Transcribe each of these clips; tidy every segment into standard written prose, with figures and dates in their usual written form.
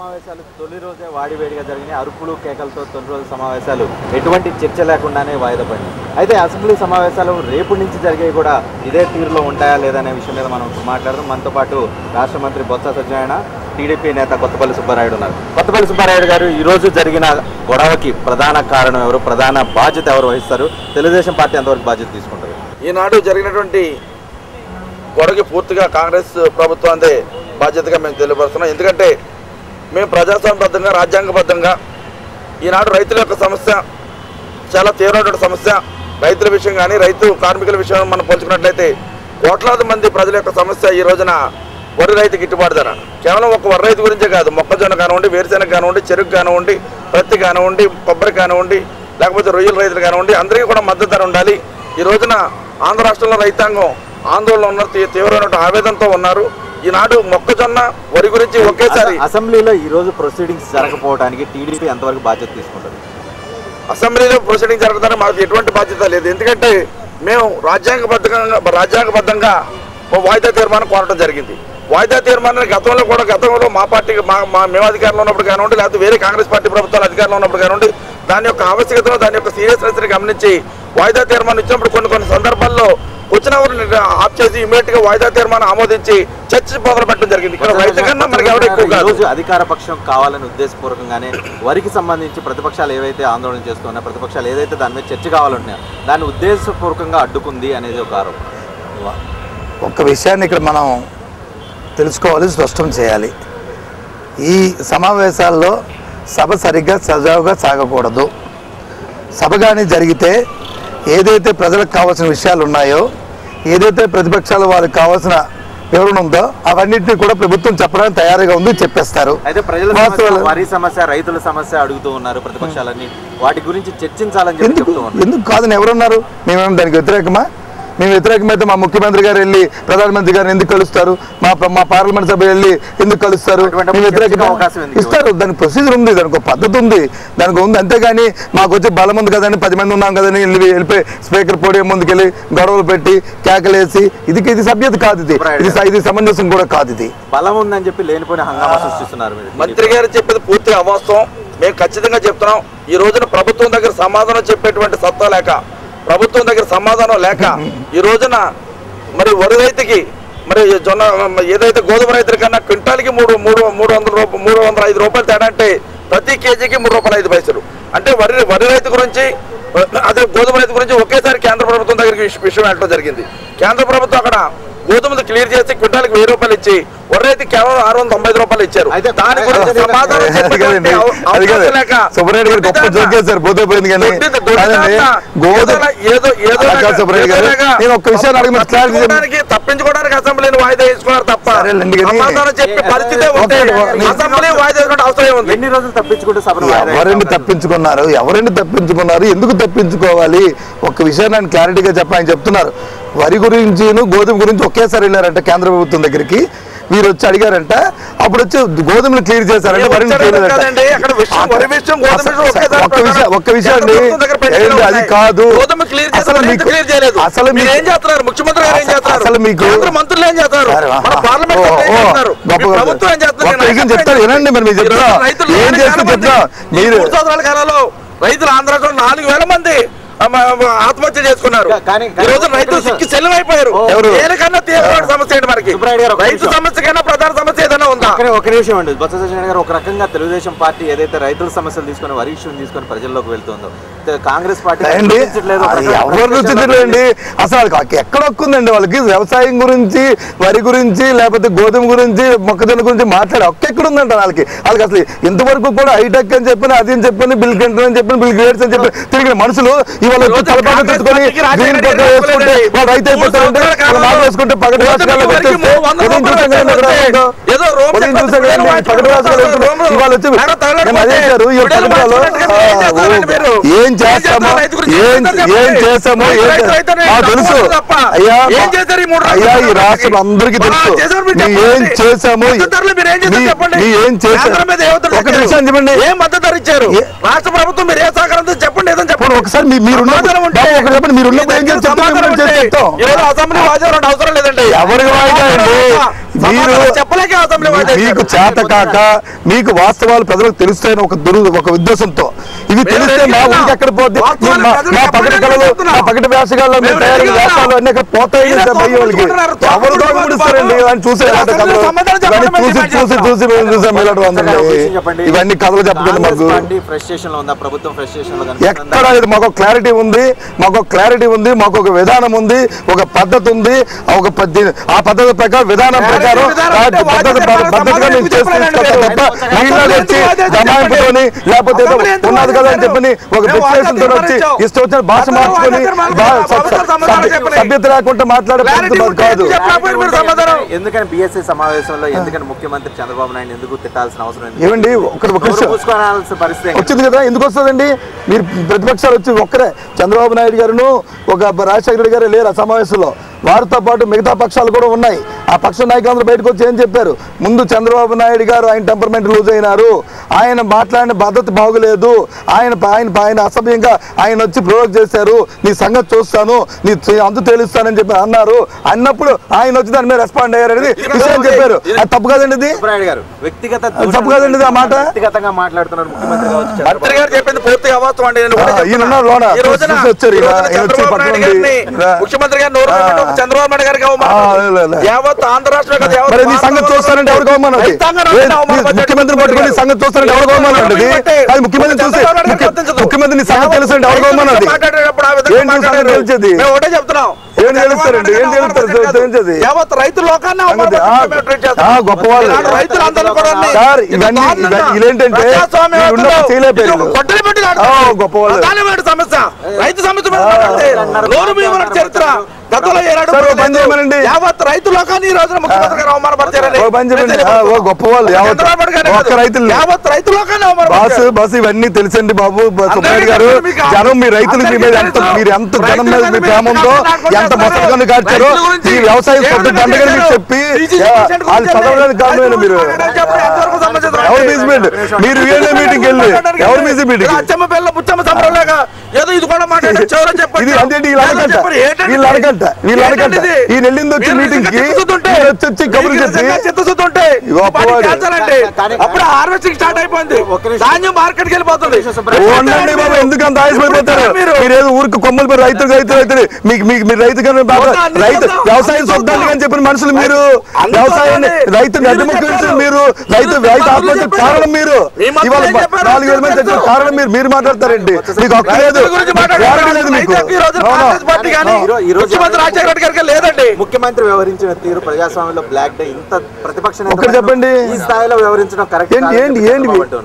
సమావేశాలు తొలి రోజే వాడివేడిగా జరిగినాయి. అరుపులు కేకలతో తొలి రోజు సమావేశాలు ఎటువంటి చర్చ లేకుండానే వాయిదా పడినాయి. అయితే అసెంబ్లీ సమావేశాలు రేపు నుంచి జరిగేవి కూడా ఇదే తీరులో ఉంటాయా లేదనే విషయం మీద మనం మాట్లాడదాం. మనతో పాటు రాష్ట్ర మంత్రి బొత్స సత్యనారాయణ, టీడీపీ నేత కొత్తపల్లి సుబ్బారాయుడు ఉన్నారు. కొత్తపల్లి సుబ్బారాయుడు గారు, ఈరోజు జరిగిన గొడవకి ప్రధాన కారణం ఎవరు, ప్రధాన బాధ్యత ఎవరు వహిస్తారు? తెలుగుదేశం పార్టీ ఎంతవరకు బాధ్యత తీసుకుంటారు? ఈనాడు జరిగినటువంటి గొడవకి పూర్తిగా కాంగ్రెస్ ప్రభుత్వాన్ని బాధ్యతగా మేము తెలియపరుస్తున్నాం. ఎందుకంటే మేము ప్రజాస్వామ్యబద్ధంగా, రాజ్యాంగబద్ధంగా ఈనాడు రైతుల యొక్క సమస్య చాలా తీవ్రమైన సమస్య. రైతుల విషయం కానీ, రైతు కార్మికుల విషయం మనం పోల్చుకున్నట్లయితే కోట్లాది మంది ప్రజల యొక్క సమస్య ఈ రోజున వరి రైతు గిట్టుబాటు ధర. కేవలం ఒక వరి రైతు గురించే కాదు, మొక్కజొన్న కానివ్వండి, వేరుశెనగ కానివ్వండి, చెరుకు కానివ్వండి, పత్తి కానివ్వండి, కొబ్బరి కానివ్వండి, లేకపోతే రొయ్యల రైతులు కానివ్వండి, అందరికీ కూడా మద్దతు ధర ఉండాలి. ఈ రోజున ఆంధ్ర రాష్ట్రంలో రైతాంగం ఆందోళన ఉన్న తీవ్రమైన ఆవేదనతో ఉన్నారు. ఈనాడు మొక్కజొన్న వరి గురించి ఒకేసారి అసెంబ్లీలో ఈ రోజు ప్రొసీడింగ్స్ జరగకపోవడానికి టీడీపీ ఎంతవరకు బాధ్యత తీసుకుంటారు? అసెంబ్లీలో ప్రొసీడింగ్ జరగడానికి మాకు ఎటువంటి బాధ్యత లేదు. ఎందుకంటే మేము రాజ్యాంగబద్ధంగా వాయిదా తీర్మానం కోరడం జరిగింది. వాయిదా తీర్మానాన్ని గతంలో మా పార్టీకి మేము అధికారంలో ఉన్నప్పుడు కానివ్వండి, లేకపోతే వేరే కాంగ్రెస్ పార్టీ ప్రభుత్వాలు అధికారంలో ఉన్నప్పుడు కానివ్వండి, దాని యొక్క ఆవశ్యకతను, దాని యొక్క సీరియస్నెస్ని గమనించి వాయిదా తీర్మానం ఇచ్చినప్పుడు కొన్ని సందర్భాల్లో వచ్చిన ఆఫ్ చేసి ఇమీడియట్ గా వాయిదా తీర్మానం ఆమోదించి చర్చ మొదలు పెట్టడం జరిగింది. ఇక్కడ రైతు కన్నా మనకి ఎవరు ఎక్కువ కాదు. అధికార పక్షం కావాలని ఉద్దేశపూర్వకంగానే వరికి సంబంధించి ప్రతిపక్షాలు ఏవైతే ఆందోళన చేస్తున్నాయో, ప్రతిపక్షాలు ఏదైతే దాని మీద చర్చ కావాలంటున్నాయో దాన్ని ఉద్దేశపూర్వకంగా అడ్డుకుంది అనేది ఒక ఆరోపణ. ఒక్క విషయాన్ని ఇక్కడ మనం తెలుసుకోవాలి, స్పష్టం చేయాలి. ఈ సమావేశాల్లో సభ సరిగ్గా సజావుగా సాగకూడదు. సభ కానీ జరిగితే ఏదైతే ప్రజలకు కావాల్సిన విషయాలు ఉన్నాయో, ఏదైతే ప్రతిపక్షాలు వాళ్ళకి కావాల్సిన వివరణ ఉందో అవన్నింటినీ కూడా ప్రభుత్వం చెప్పడానికి తయారుగా ఉంది, చెప్పేస్తారు. అయితే ప్రజల వరి సమస్య, రైతుల సమస్య అడుగుతూ ఉన్నారు ప్రతిపక్షాలన్నీ, వాటి గురించి చర్చించాలని ఎందుకు కాదని ఎవరున్నారు? మేమేమో దానికి వ్యతిరేకమా? మేము వ్యతిరేకమైతే మా ముఖ్యమంత్రి గారు వెళ్ళి ప్రధానమంత్రి గారిని ఎందుకు కలుస్తారు? మా పార్లమెంట్ సభ్యులు వెళ్ళి ఎందుకు కలుస్తారు? ఇస్తారు. దానికి ప్రొసీజర్ ఉంది, దానికి ఒక పద్ధతి ఉంది, దానికి ఉంది. అంతేగాని మాకు వచ్చి బలం ఉంది కదని 10 మంది ఉన్నాం కదని వెళ్ళిపోయి స్పీకర్ పోడియం ముందుకెళ్ళి గొడవలు పెట్టి కేకలేసి ఇది సభ్యత కాదు. ఇది సమంజసం కూడా కాదు. ఇది బలం ఉందని చెప్పి లేనిపోయిన హంగామా సృష్టిస్తున్నారు. మంత్రి గారు చెప్పేది పూర్తిగా అవాస్తవం. మేము ఖచ్చితంగా చెప్తున్నాం. ఈ రోజున ప్రభుత్వం దగ్గర సమాధానం చెప్పేటువంటి సత్తా లేక, ప్రభుత్వం దగ్గర సమాధానం లేక ఈ రోజున మరి వరి రైతుకి, మరి జొన్న ఏదైతే గోధుమ రైతుల కన్నా క్వింటాల్కి 305 రూపాయలు తేడా అంటే ప్రతి కేజీకి 3 రూపాయలు 5 పైసలు. అంటే వరి రైతు గురించి, అదే గోధుమ రైతు గురించి ఒకేసారి కేంద్ర ప్రభుత్వం దగ్గరికి విషయం వెళ్ళడం జరిగింది. కేంద్ర ప్రభుత్వం అక్కడ గోధుమలు క్లియర్ చేసి క్వింటాల్కి 1000 రూపాయలు ఇచ్చి వరి రైతుకి కేవలం 695 రూపాయలు ఇచ్చారు. దాని గురించి సమాధానం తప్పించుకోవడానికి అసెంబ్లీని వాయిదా వేసుకున్నారు తప్ప సమాధానం చెప్పే పరిస్థితి ఉంటే అసెంబ్లీ వాయిదా వేసుకుంటే అవసరం ఉంది. ఎన్ని రోజులు తప్పించుకుంటే ఎవరండి తప్పించుకున్నారు? ఎందుకు తప్పించుకోవాలి? ఒక్క విషయాన్ని ఆయన క్లారిటీగా ఆయన చెప్తున్నారు. వరి గురించి, గోధుమ గురించి ఒకేసారి వెళ్ళారంట కేంద్ర ప్రభుత్వం దగ్గరికి. మీరు వచ్చి అడిగారంట, అప్పుడు వచ్చి గోధుమలు క్లియర్ చేశారంటే వరిని ఒక్క విషయం అండి, అది కాదు. అసలు మీకు చెప్తారు వినండి. మరి మీరు చెప్తా ఏం చేస్తే చెప్తా. మీరు రైతులు ఆంధ్ర 4000 మంది ఆత్మహత్య చేసుకున్నారు. ఈ రోజు రైతులు సిక్కి చెల్లమైపోయారు. దేనికన్నా తీవ్రమైన సమస్య ఏంటి మనకి? రైతు సమస్య కన్నా ప్రధాన సమస్య ఏదైనా ఉందా? ఒక నిమిషం అండి. బొత్స సత్యనారాయణ గారు, ఒక రకంగా తెలుగుదేశం పార్టీ ఏదైతే రైతుల సమస్యలు తీసుకుని, వరి ఇష్యూని తీసుకొని ప్రజల్లోకి వెళ్తుందో, కాంగ్రెస్ పార్టీ ఎవరు రుచించలేండి. అసలు ఎక్కడ ఒక్కుందండి వాళ్ళకి? వ్యవసాయం గురించి, వరి గురించి, లేకపోతే గోధుమ గురించి, మొక్కజొన్న గురించి మాట్లాడే ఒక్క ఎక్కడ ఉందంట వాళ్ళకి అసలు ఇంతవరకు కూడా హైటెక్ అని చెప్పిన, అది అని చెప్పని, బిల్ క్లింటన్ అని చెప్పిన, బిల్ గేట్స్ అని చెప్పి తిరిగిన మనుషులు ఇవాళ తలపాటు తెచ్చుకొని గ్రీన్ పట్ట వేసుకుంటే రైతు అయిపోతారంటే మాట వేసుకుంటే పగటి రాష్ట్రాలు ఇవాళ వచ్చి అదేశారు. ఈ పగటాలో ఏం చేస్తామో తెలుసు అయ్యా. ఈ రాష్ట్రం అందరికీ తెలుసు ఏం చేసామో, ఏం చేశారు. ఒక విషయం చెప్పండి, ఏం మద్దతు ధర ఇచ్చారు రాష్ట్ర ప్రభుత్వం? మీరు ఏ సహకారం చెప్పండి, ఏదని చెప్పండి. ఒకసారి మీరున్నప్పుడు ఏం చేస్తాం? అసెంబ్లీ వాయిదా అవసరం లేదండి. ఎవరికి వాయిదా మీకు చేత కాక మీకు వాస్తవాలు ప్రజలకు తెలుస్తాయని ఒక ఉద్దేశంతో ఇవి తెలిస్తే మా ఊరికి ఎక్కడ పోతే మా పగటి కళలు మా పగటి వేషగాళ్ళు మేము తయారు వేషాలు అన్ని ఎక్కడ పోతాయి భయ వాళ్ళకి ఎవరు దోగముడిస్తారండి అని చూసే చూసి చూసి మేము చూసాం ఇవన్నీ కథలు చెప్పండి మాకు ఎక్కడ మాకు క్లారిటీ ఉంది మాకు ఒక విధానం ఉంది ఒక పద్ధతి ఉంది ఆ పద్ధతి ప్రకారం విధానం ప్రకారం పద్ధతిగా మేము వచ్చి జమాయింపుతోని లేకపోతే ఉన్నది కదా అని చెప్పని ఒక డిక్లరేషన్ తో వచ్చి ఇష్టం వచ్చిన భాష మార్చుకొని సభ్యత లేకుండా మాట్లాడే పద్ధతి కాదు. ఎందుకని బిఎస్సీ సమావేశంలో ఎందుకని ముఖ్యమంత్రి చంద్రబాబు నాయుడు ఎందుకు తిట్టాల్సిన అవసరం ఏమండి పరిస్థితి వచ్చింది కదా ఎందుకు వస్తుందండి మీరు ప్రతిపక్షాలు వచ్చి ఒక్కరే చంద్రబాబు నాయుడు గారును ఒక రాజశేఖర రెడ్డి గారు లేరు ఆ సమావేశంలో వారితో పాటు మిగతా పక్షాలు కూడా ఉన్నాయి ఆ పక్ష నాయకులందరూ బయటకు వచ్చి ఏం చెప్పారు ముందు చంద్రబాబు నాయుడు గారు ఆయన టెంపర్మెంట్ లూజ్ అయినారు ఆయన మాట్లాడిన పద్ధతి బాగులేదు ఆయన అసభ్యంగా ఆయన వచ్చి ప్రొవోక్ చేశారు నీ సంగతి చూస్తాను నీ అంతు తేలుస్తానని చెప్పి అన్నారు అన్నప్పుడు ఆయన వచ్చి దాని మీద రెస్పాండ్ అయ్యారు అనేది విషయం చెప్పారు అది తప్పు కదండి ఇది తప్పు కదండి ఆ మాట ముఖ్యమంత్రి గారు చంద్రబాబు నాయుడు గారికి యావత్ ఆంధ్ర రాష్ట్రం సంగతి చూస్తారంటే ఎవరికి అవమానం ముఖ్యమంత్రి పట్టుకుని సంగతి చూస్తారంటే ఎవరికి అవమానం అండి అది ముఖ్యమంత్రి చూసి ముఖ్యమంత్రిని సంగతి తెలుస్తారంటే ఎవరికి అవమానం అది తెలిసేది ఒకటే చెప్తున్నాం ఏం తెలుస్తారండి ఏం తెలుస్తుంది యావత్ రైతు లోకాన్ని గొప్ప వాళ్ళు సార్ ఇవన్నీ ఇదేంటంటే చేయలేకపోయారు గొప్ప వాళ్ళు సమస్య రైతు సమస్య చరిత్ర యావత్ రైతు లోకాన్ని ఈ రోజున ముఖ్యమంత్రి గారు అవమానపరిచారు గొప్ప వాళ్ళు యావత్ రైతు లోకాన్ని బస్ ఇవన్నీ తెలుసండి బాబు సుబ్బారెడ్డి గారు జనం మీ రైతులు మీ మీద మీరు ఎంత జనం మీద మీ ప్రేమ ఉందో ఎంత మొత్తం కాల్చారో ఈ వ్యవసాయం కొత్త దండగా మీకు చెప్పి వాళ్ళు చదవడానికి కారణమైన మీరు ఎవరు మీటింగ్ మీరు వీళ్ళ మీటింగ్ వెళ్ళి ఎవరు మీటింగ్ అచ్చమ్మ పిల్ల బుచ్చమ్మ సంబరంలాగా ఏదో ఇది కూడా ఇది అంతేంటి వీళ్ళు అడగంట ఈ నెల్లింది వచ్చి మీటింగ్ కి వచ్చి కబుర్లు చిత్తశుద్ధి అప్పుడు హార్వెస్టింగ్ స్టార్ట్ అయిపోయింది ధాన్యం మార్కెట్ కి వెళ్ళిపోతుంది బాబు ఎందుకు అంత ఆశపడిపోతారు మీరు ఏదో ఊరికి కొమ్మలు పేరు రైతు మీరు రైతు రైతు వ్యవసాయం చూద్దాం అని చెప్పిన మనుషులు మీరు వ్యవసాయాన్ని రైతుని అడ్డుముఖించి మీరు రైతు ఆత్మహత్య కారణం మీరు ఇవాళ 4,000 మంది తెచ్చిన కారణం మీరు మాట్లాడతారండి మీకు హక్కు లేదు లేదండి ముఖ్యమంత్రి వ్యవహరించిన తీరు ప్రజాస్వామ్యంలో బ్లాక్ డే ఇంత ప్రతిపక్ష చెప్పండి ఈ స్థాయిలో వ్యవహరించడం కరెక్ట్ ఏంటి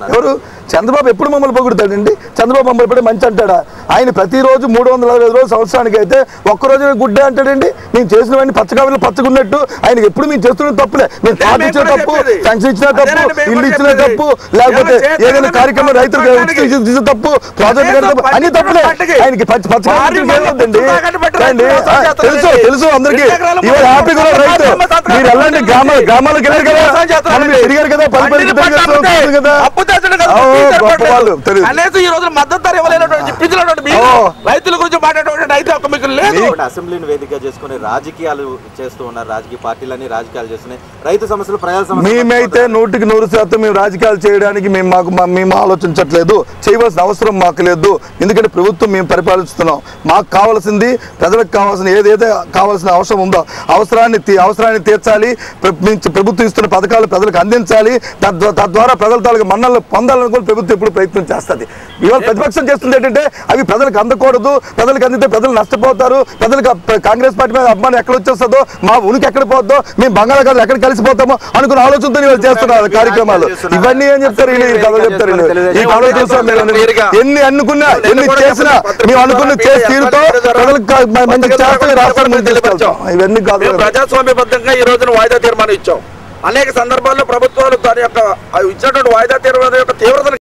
ఎవరు చంద్రబాబు ఎప్పుడు మమ్మల్ని పొగుడుతాడండి చంద్రబాబు మమ్మల్ని పడి మంచి అంటాడా ఆయన ప్రతిరోజు 365 రోజులు సంవత్సరానికి అయితే ఒక్కరోజు గుడ్డే అంటాడండి నేను చేసినవన్నీ పచ్చకావిలో పచ్చగున్నట్టు ఆయనకి ఎప్పుడు మేము చేస్తున్న తప్పులే మేము తాటి ఇచ్చిన తప్పు పెన్షన్ ఇచ్చిన తప్పు ఇల్లు ఇచ్చిన తప్పు లేకపోతే ఏదైనా కార్యక్రమం రైతులకు తప్పు ప్రాజెక్ట్ తప్పు అన్ని తప్పులే ఆయనకి పచ్చదండి తెలుసు అందరికి ఇవాళ హ్యాపీగా రైతు మీరు వెళ్ళండి గ్రామాలకు వెళ్ళారు కదా తిరిగారు కదా పది కదా ఈ రోజు మద్దతు ధర ఇవ్వలేనటువంటి రైతుల గురించి మాట్లాడేటువంటి రైతు ఒక మీకు లేదు అసెంబ్లీని వేదిక చేసుకుని రాజకీయాలు చేస్తూ ఉన్నారు రాజకీయ పార్టీలన్నీ రాజకీయాలు చేస్తున్నాయి రైతు సమస్యలు ప్రజల సమస్యలు మేమైతే 100% మేము రాజకీయాలు చేయడానికి మేము ఆలోచించట్లేదు చేయవలసిన అవసరం మాకు లేదు ఎందుకంటే ప్రభుత్వం మేము పరిపాలిస్తున్నాం మాకు కావాల్సింది ప్రజలకు కావాల్సిన ఏదైతే కావాల్సిన అవసరం ఉందో అవసరాన్ని తీర్చాలి ప్రభుత్వం ఇస్తున్న పథకాలు ప్రజలకు అందించాలి తద్వారా ప్రజల తాలూకు మన్నలు పొందాలనుకుని ప్రభుత్వం ఎప్పుడు ప్రయత్నం చేస్తుంది ఇవాళ ప్రతిపక్షం చేస్తుంది ఏంటంటే అవి ప్రజలకు అందకూడదు ప్రజలకు అందితే ప్రజలు నష్టపోతారు ప్రజలకు కాంగ్రెస్ పార్టీ మీద అభిమానం ఎక్కడ వచ్చేస్తుందో మా ఉనికి ఎక్కడ పోద్దో మేము బంగాళాఖాతంలో ఎక్కడ కలిసిపోతామో అనుకున్న ఆలోచనతో వాళ్ళు చేస్తున్నారు కార్యక్రమాలు ఇవన్నీ ఏం చెప్తారు కథలు చెప్తారు ఈ కథలు చూస్తాం ఎన్ని అనుకున్నా ఎన్ని చేసినా మేము అనుకున్న చేసి తీరుతో ప్రజలకు మంచి చేస్తే రాష్ట్రాన్ని ముందు తీసుకెళ్తాం ఇవన్నీ కాదు ప్రజాస్వామ్యబద్ధంగా ఈ రోజున వాయిదా తీర్మానం ఇచ్చాం అనేక సందర్భాల్లో ప్రభుత్వాలు దాని యొక్క ఇచ్చినటువంటి వాయిదా తీర్మానం యొక్క తీవ్రతను